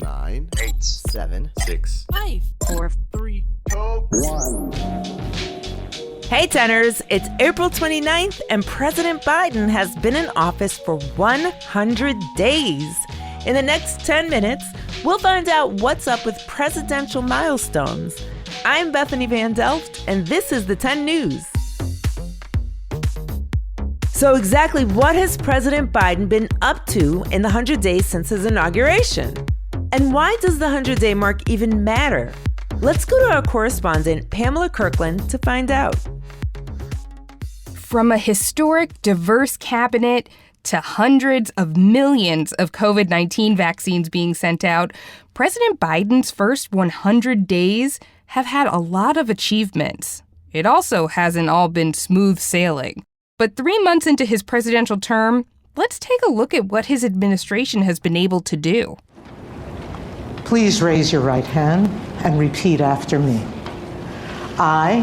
9, 8, 7, 6, 5, 4, 3, 2, 1. Hey tenors, it's April 29th and President Biden has been in office for 100 days. In the next 10 minutes, we'll find out what's up with presidential milestones. I'm Bethany Van Delft, and this is the 10 News. So exactly what has President Biden been up to in the 100 days since his inauguration? And why does the 100-day mark even matter? Let's go to our correspondent, Pamela Kirkland, to find out. From a historic, diverse cabinet to hundreds of millions of COVID-19 vaccines being sent out, President Biden's first 100 days have had a lot of achievements. It also hasn't all been smooth sailing. But 3 months into his presidential term, let's take a look at what his administration has been able to do. Please raise your right hand and repeat after me. I,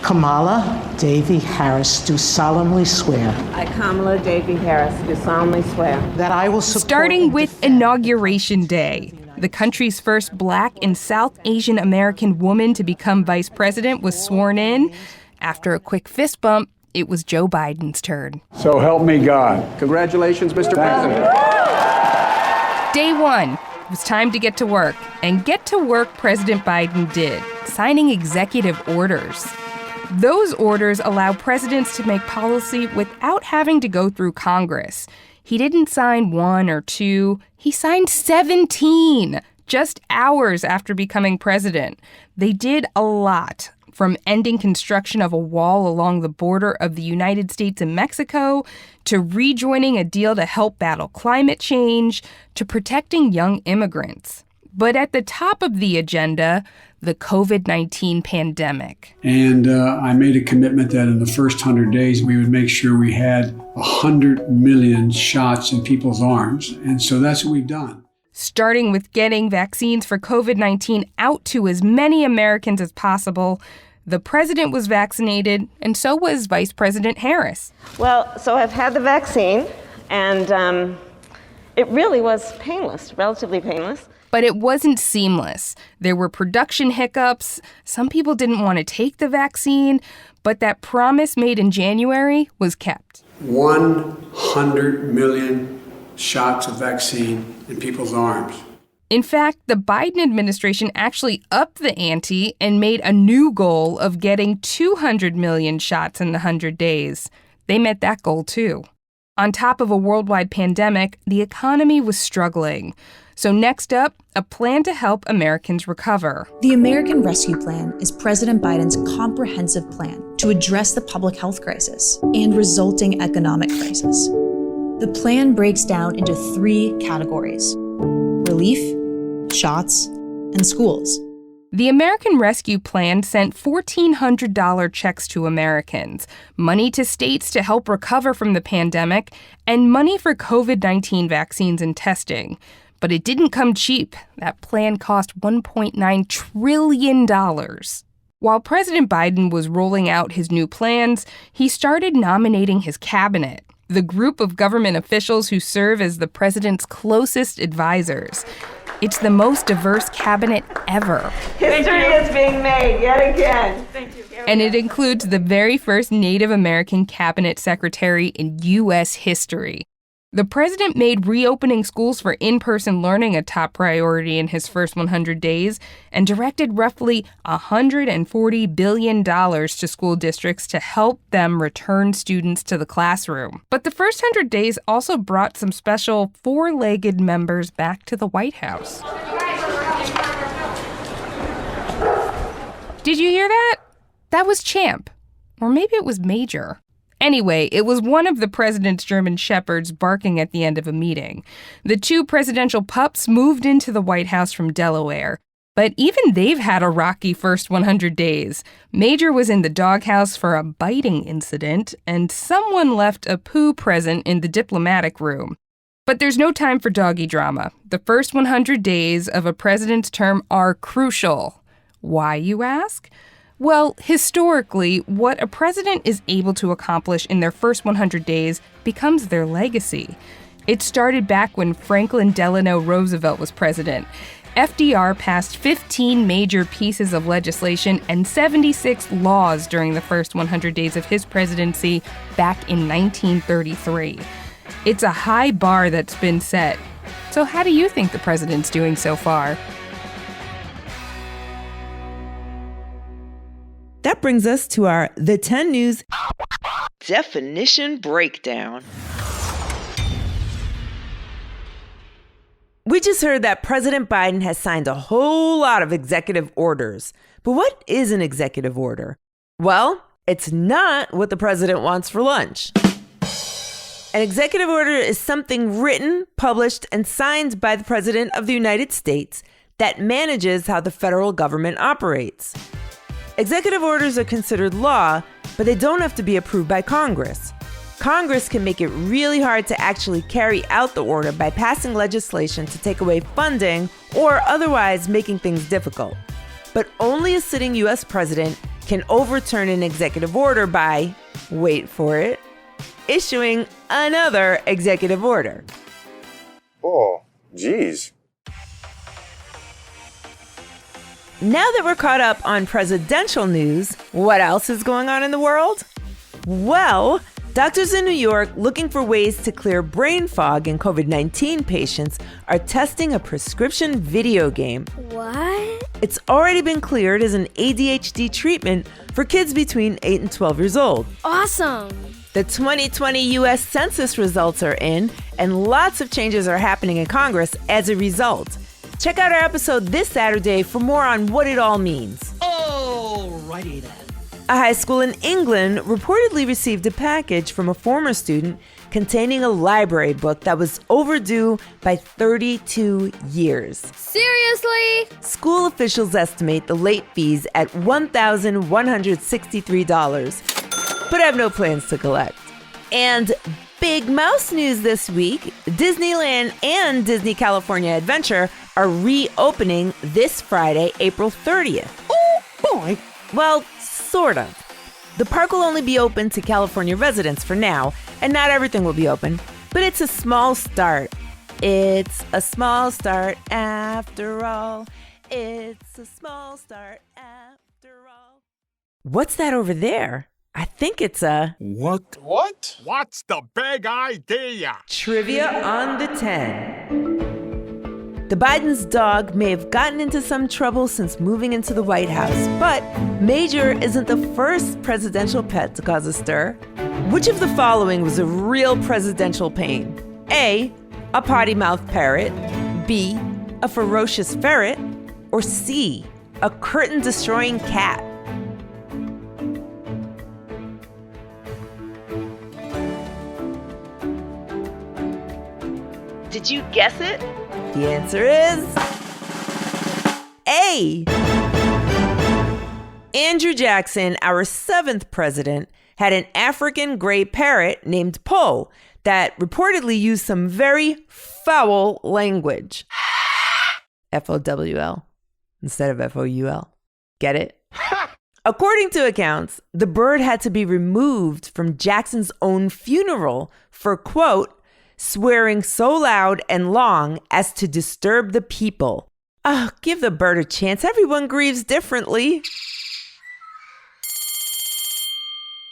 Kamala Davy Harris, do solemnly swear I, Kamala Davy Harris, do solemnly swear that I will support. Starting with Inauguration Day, the country's first Black and South Asian American woman to become vice president was sworn in. After a quick fist bump, it was Joe Biden's turn. So help me God. Congratulations, Mr. President. Day one. It was time to get to work. And get to work President Biden did, signing executive orders. Those orders allow presidents to make policy without having to go through Congress. He didn't sign 1 or 2, he signed 17, just hours after becoming president. They did a lot, from ending construction of a wall along the border of the United States and Mexico, to rejoining a deal to help battle climate change, to protecting young immigrants. But at the top of the agenda, the COVID-19 pandemic. And I made a commitment that in the first 100 days, we would make sure we had 100 million shots in people's arms. And so that's what we've done. Starting with getting vaccines for COVID-19 out to as many Americans as possible, the president was vaccinated, and so was Vice President Harris. Well, so I've had the vaccine, and it really was painless, relatively painless. But it wasn't seamless. There were production hiccups. Some people didn't want to take the vaccine, but that promise made in January was kept. 100 million shots of vaccine in people's arms. In fact, the Biden administration actually upped the ante and made a new goal of getting 200 million shots in the 100 days. They met that goal too. On top of a worldwide pandemic, the economy was struggling. So next up, a plan to help Americans recover. The American Rescue Plan is President Biden's comprehensive plan to address the public health crisis and resulting economic crisis. The plan breaks down into 3 categories: relief, shots, and schools. The American Rescue Plan sent $1,400 checks to Americans, money to states to help recover from the pandemic, and money for COVID-19 vaccines and testing. But it didn't come cheap. That plan cost $1.9 trillion. While President Biden was rolling out his new plans, he started nominating his cabinet, the group of government officials who serve as the president's closest advisors. It's the most diverse cabinet ever. History is being made yet again. Thank you. And it includes the very first Native American cabinet secretary in U.S. history. The president made reopening schools for in-person learning a top priority in his first 100 days and directed roughly $140 billion to school districts to help them return students to the classroom. But the first 100 days also brought some special four-legged members back to the White House. Did you hear that? That was Champ. Or maybe it was Major. Anyway, it was one of the president's German shepherds barking at the end of a meeting. The 2 presidential pups moved into the White House from Delaware. But even they've had a rocky first 100 days. Major was in the doghouse for a biting incident, and someone left a poo present in the diplomatic room. But there's no time for doggy drama. The first 100 days of a president's term are crucial. Why, you ask? Well, historically, what a president is able to accomplish in their first 100 days becomes their legacy. It started back when Franklin Delano Roosevelt was president. FDR passed 15 major pieces of legislation and 76 laws during the first 100 days of his presidency back in 1933. It's a high bar that's been set. So how do you think the president's doing so far? That brings us to our The 10 News definition breakdown. We just heard that President Biden has signed a whole lot of executive orders. But what is an executive order? Well, it's not what the president wants for lunch. An executive order is something written, published, and signed by the President of the United States that manages how the federal government operates. Executive orders are considered law, but they don't have to be approved by Congress. Congress can make it really hard to actually carry out the order by passing legislation to take away funding or otherwise making things difficult. But only a sitting U.S. president can overturn an executive order by, wait for it, issuing another executive order. Oh, geez. Now that we're caught up on presidential news, what else is going on in the world? Well, doctors in New York looking for ways to clear brain fog in COVID-19 patients are testing a prescription video game. What? It's already been cleared as an ADHD treatment for kids between 8 and 12 years old. Awesome. The 2020 U.S. Census results are in, and lots of changes are happening in Congress as a result. Check out our episode this Saturday for more on what it all means. Alrighty then. A high school in England reportedly received a package from a former student containing a library book that was overdue by 32 years. Seriously? School officials estimate the late fees at $1,163, but have no plans to collect. And big mouse news this week, Disneyland and Disney California Adventure are reopening this Friday, April 30th. Oh, boy. Well, sort of. The park will only be open to California residents for now, and not everything will be open, but it's a small start. It's a small start after all. It's a small start after all. What's that over there? I think it's a What? What's the big idea? trivia on the 10. The Biden's dog may have gotten into some trouble since moving into the White House, but Major isn't the first presidential pet to cause a stir. Which of the following was a real presidential pain? A, a potty-mouthed parrot, B, a ferocious ferret, or C, a curtain-destroying cat? Did you guess it? The answer is A. Andrew Jackson, our 7th president, had an African gray parrot named Poe that reportedly used some very foul language. F-O-W-L instead of F-O-U-L. Get it? According to accounts, the bird had to be removed from Jackson's own funeral for, quote, swearing so loud and long as to disturb the people. Oh, give the bird a chance. Everyone grieves differently.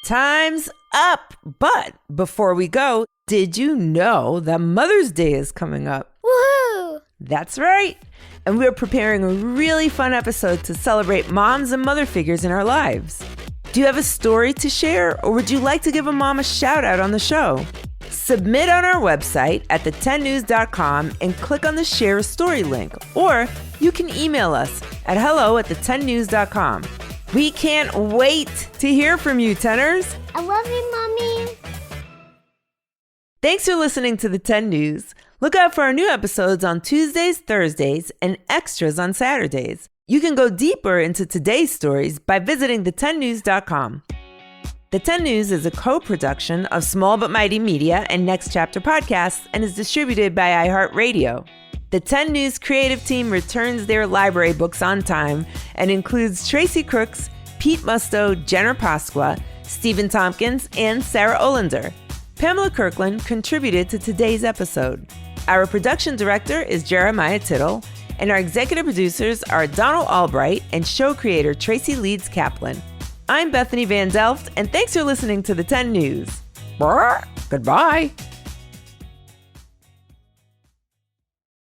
Time's up. But before we go, did you know that Mother's Day is coming up? Woohoo! That's right. And we're preparing a really fun episode to celebrate moms and mother figures in our lives. Do you have a story to share, or would you like to give a mom a shout out on the show? Submit on our website at the10news.com and click on the Share a Story link. Or you can email us at hello@the10news.com. We can't wait to hear from you, tenors. I love you, Mommy. Thanks for listening to the 10 News. Look out for our new episodes on Tuesdays, Thursdays, and extras on Saturdays. You can go deeper into today's stories by visiting the10news.com. The 10 News is a co-production of Small But Mighty Media and Next Chapter Podcasts and is distributed by iHeartRadio. The 10 News creative team returns their library books on time and includes Tracy Crooks, Pete Musto, Jenner Pasqua, Stephen Tompkins, and Sarah Olander. Pamela Kirkland contributed to today's episode. Our production director is Jeremiah Tittle, and our executive producers are Donald Albright and show creator Tracy Leeds Kaplan. I'm Bethany Van Delft, and thanks for listening to the 10 News. Goodbye.